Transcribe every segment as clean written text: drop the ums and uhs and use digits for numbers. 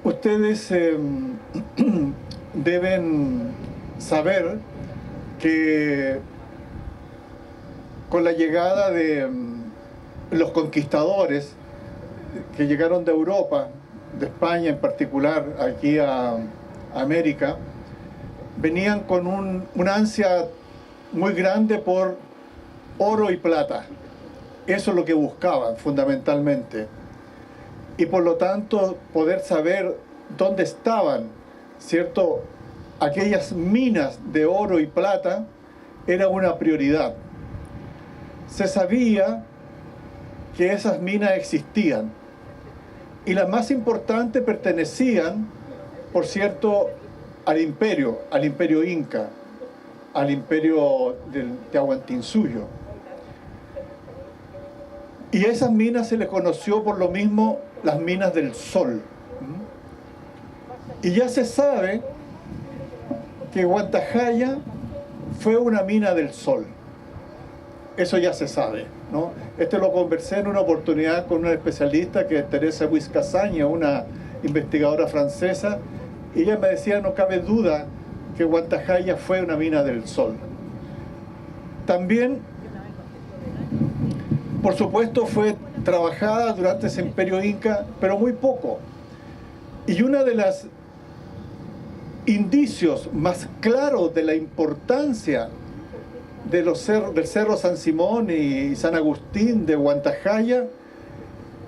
Ustedes deben saber que con la llegada de los conquistadores que llegaron de Europa, de España en particular, aquí a América, venían con una ansia muy grande por oro y plata. Eso es lo que buscaban fundamentalmente. Y por lo tanto poder saber dónde estaban, ¿cierto?, aquellas minas de oro y plata era una prioridad. Se sabía que esas minas existían y las más importantes pertenecían, por cierto, al imperio inca, al imperio del Tahuantinsuyo. Y a esas minas se les conoció por lo mismo las minas del Sol. Y ya se sabe que Huantajaya fue una mina del Sol. Eso ya se sabe, ¿no? Esto lo conversé en una oportunidad con una especialista que es Teresa Huizcasaña, una investigadora francesa, y ella me decía, no cabe duda que Huantajaya fue una mina del Sol. También, por supuesto, fue trabajada durante ese imperio inca, pero muy poco. Y uno de los indicios más claros de la importancia de del Cerro San Simón y San Agustín de Huantajaya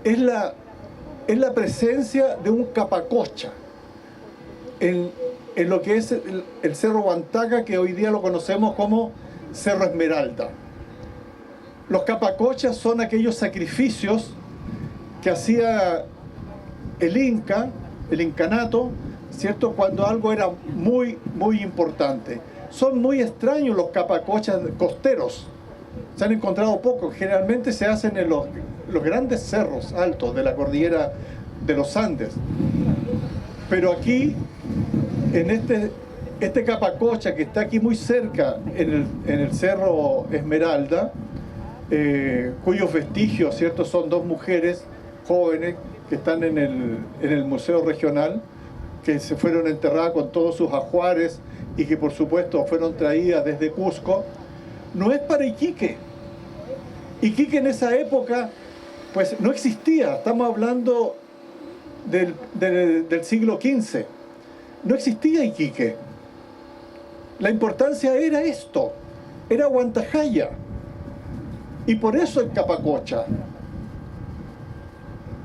es la presencia de un capacocha en lo que es el Cerro Huantaca, que hoy día lo conocemos como Cerro Esmeralda. Los capacochas son aquellos sacrificios que hacía el Inca, el incanato, ¿cierto?, cuando algo era muy, muy importante. Son muy extraños los capacochas costeros. Se han encontrado pocos. Generalmente se hacen en los grandes cerros altos de la cordillera de los Andes. Pero aquí, en este capacocha que está aquí muy cerca, en el Cerro Esmeralda, cuyos vestigios, ¿cierto?, son dos mujeres jóvenes que están en el Museo Regional, que se fueron enterradas con todos sus ajuares y que por supuesto fueron traídas desde Cusco. No es para Iquique. Iquique en esa época pues no existía. Estamos hablando del siglo XV. No existía Iquique. La importancia era esto, era Huantajaya. Y por eso el capacocha.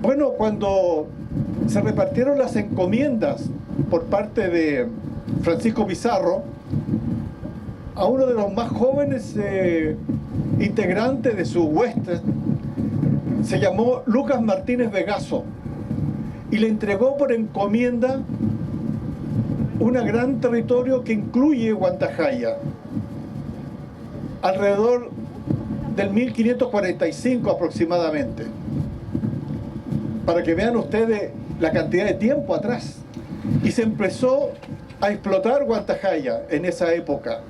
Bueno, cuando se repartieron las encomiendas por parte de Francisco Pizarro, a uno de los más jóvenes integrantes de su hueste, se llamó Lucas Martínez Vegaso, y le entregó por encomienda un gran territorio que incluye Huantajaya, alrededor del 1545 aproximadamente, para que vean ustedes la cantidad de tiempo atrás. Y se empezó a explotar Huantajaya en esa época.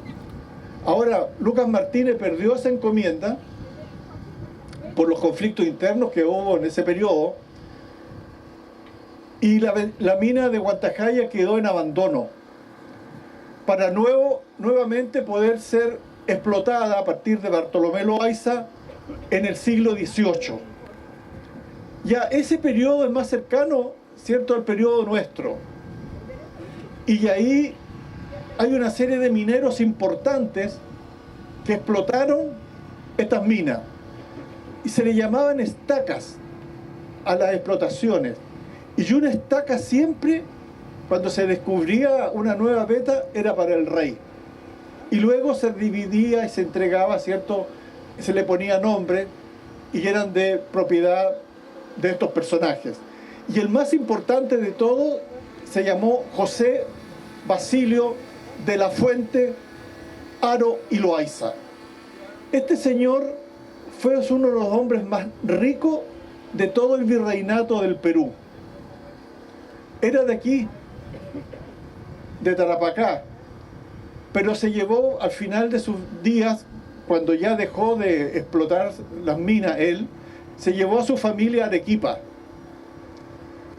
Ahora, Lucas Martínez perdió esa encomienda por los conflictos internos que hubo en ese periodo, y la mina de Huantajaya quedó en abandono para nuevamente poder ser explotada a partir de Bartolomé Loaiza en el siglo XVIII. Ya ese periodo es más cercano, ¿cierto?, al periodo nuestro. Y ahí hay una serie de mineros importantes que explotaron estas minas. Y se le llamaban estacas a las explotaciones. Y una estaca siempre, cuando se descubría una nueva veta, era para el rey. Y luego se dividía y se entregaba, ¿cierto?, se le ponía nombre y eran de propiedad de estos personajes. Y el más importante de todo se llamó José Basilio de la Fuente Haro y Loaiza. Este señor fue uno de los hombres más ricos de todo el virreinato del Perú. Era de aquí, de Tarapacá, pero se llevó al final de sus días, cuando ya dejó de explotar las minas él, se llevó a su familia a Arequipa.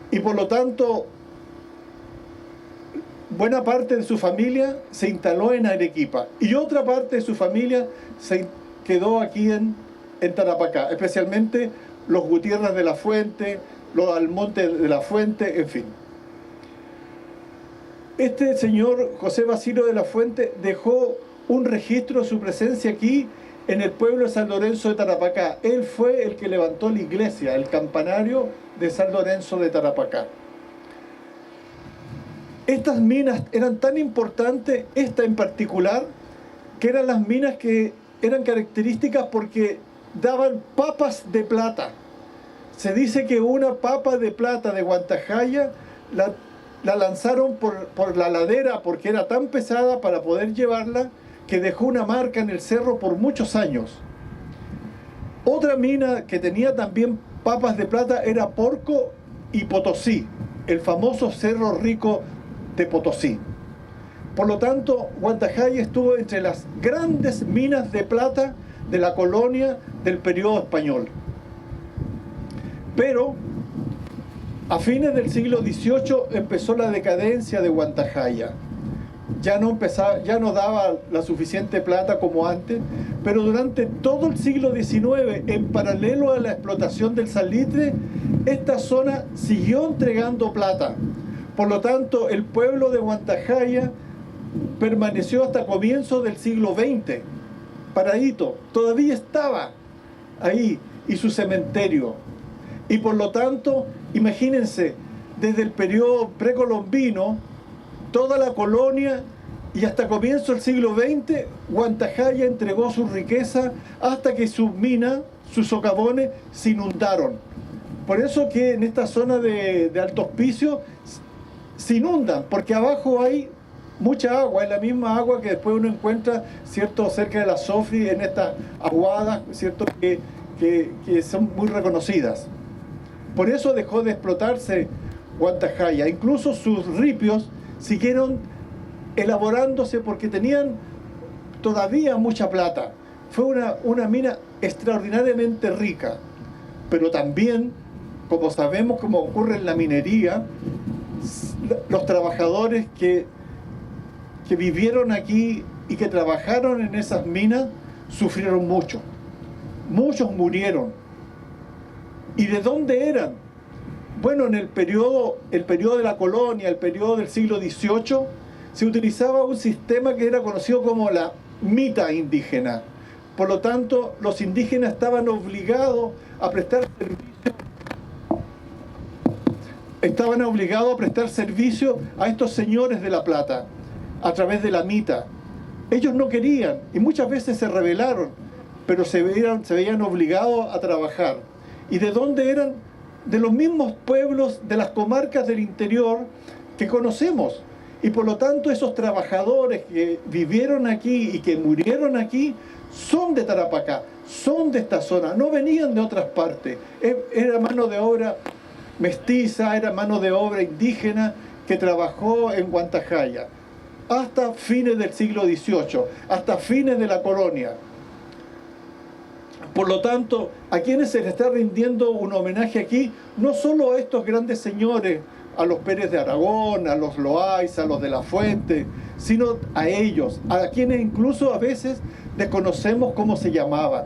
Y por lo tanto, buena parte de su familia se instaló en Arequipa y otra parte de su familia se quedó aquí en Tarapacá, especialmente los Gutiérrez de la Fuente, los Almonte de la Fuente, en fin. Este señor José Basilio de la Fuente dejó un registro de su presencia aquí en el pueblo de San Lorenzo de Tarapacá. Él fue el que levantó la iglesia, el campanario de San Lorenzo de Tarapacá. Estas minas eran tan importantes, esta en particular, que eran las minas que eran características porque daban papas de plata. Se dice que una papa de plata de Guantajaya la lanzaron por la ladera porque era tan pesada para poder llevarla que dejó una marca en el cerro por muchos años. Otra mina que tenía también papas de plata era Porco y Potosí, el famoso Cerro Rico de Potosí. Por lo tanto, Guantajaya estuvo entre las grandes minas de plata de la colonia del periodo español. Pero a fines del siglo XVIII empezó la decadencia de Guantajaya. Ya no daba la suficiente plata como antes, pero durante todo el siglo XIX, en paralelo a la explotación del salitre, esta zona siguió entregando plata. Por lo tanto, el pueblo de Guantajaya permaneció hasta comienzos del siglo XX, paradito, todavía estaba ahí, y su cementerio. Y por lo tanto, imagínense, desde el periodo precolombino, toda la colonia y hasta comienzo del siglo XX, Guantajaya entregó su riqueza hasta que sus minas, sus socavones, se inundaron. Por eso que en esta zona de Alto Hospicio se inundan, porque abajo hay mucha agua, es la misma agua que después uno encuentra, ¿cierto?, cerca de la Sofri, en estas aguadas, ¿cierto?, que son muy reconocidas. Por eso dejó de explotarse Guantajaya. Incluso sus ripios siguieron elaborándose porque tenían todavía mucha plata. Fue una mina extraordinariamente rica, pero también, como sabemos, como ocurre en la minería, los trabajadores que vivieron aquí y que trabajaron en esas minas sufrieron mucho. Muchos murieron. ¿Y de dónde eran? Bueno, en el periodo de la colonia, el periodo del siglo XVIII, se utilizaba un sistema que era conocido como la mita indígena. Por lo tanto, los indígenas estaban obligados a prestar servicio a estos señores de la plata a través de la mita. Ellos no querían y muchas veces se rebelaron, pero se veían obligados a trabajar. ¿Y de dónde eran? De los mismos pueblos de las comarcas del interior que conocemos. Y por lo tanto esos trabajadores que vivieron aquí y que murieron aquí son de Tarapacá, son de esta zona, no venían de otras partes. Era mano de obra mestiza, era mano de obra indígena que trabajó en Guantajaya hasta fines del siglo XVIII, hasta fines de la colonia. Por lo tanto, a quienes se les está rindiendo un homenaje aquí, no solo a estos grandes señores, a los Pérez de Aragón, a los Loaiza, a los de la Fuente, sino a ellos, a quienes incluso a veces desconocemos cómo se llamaban.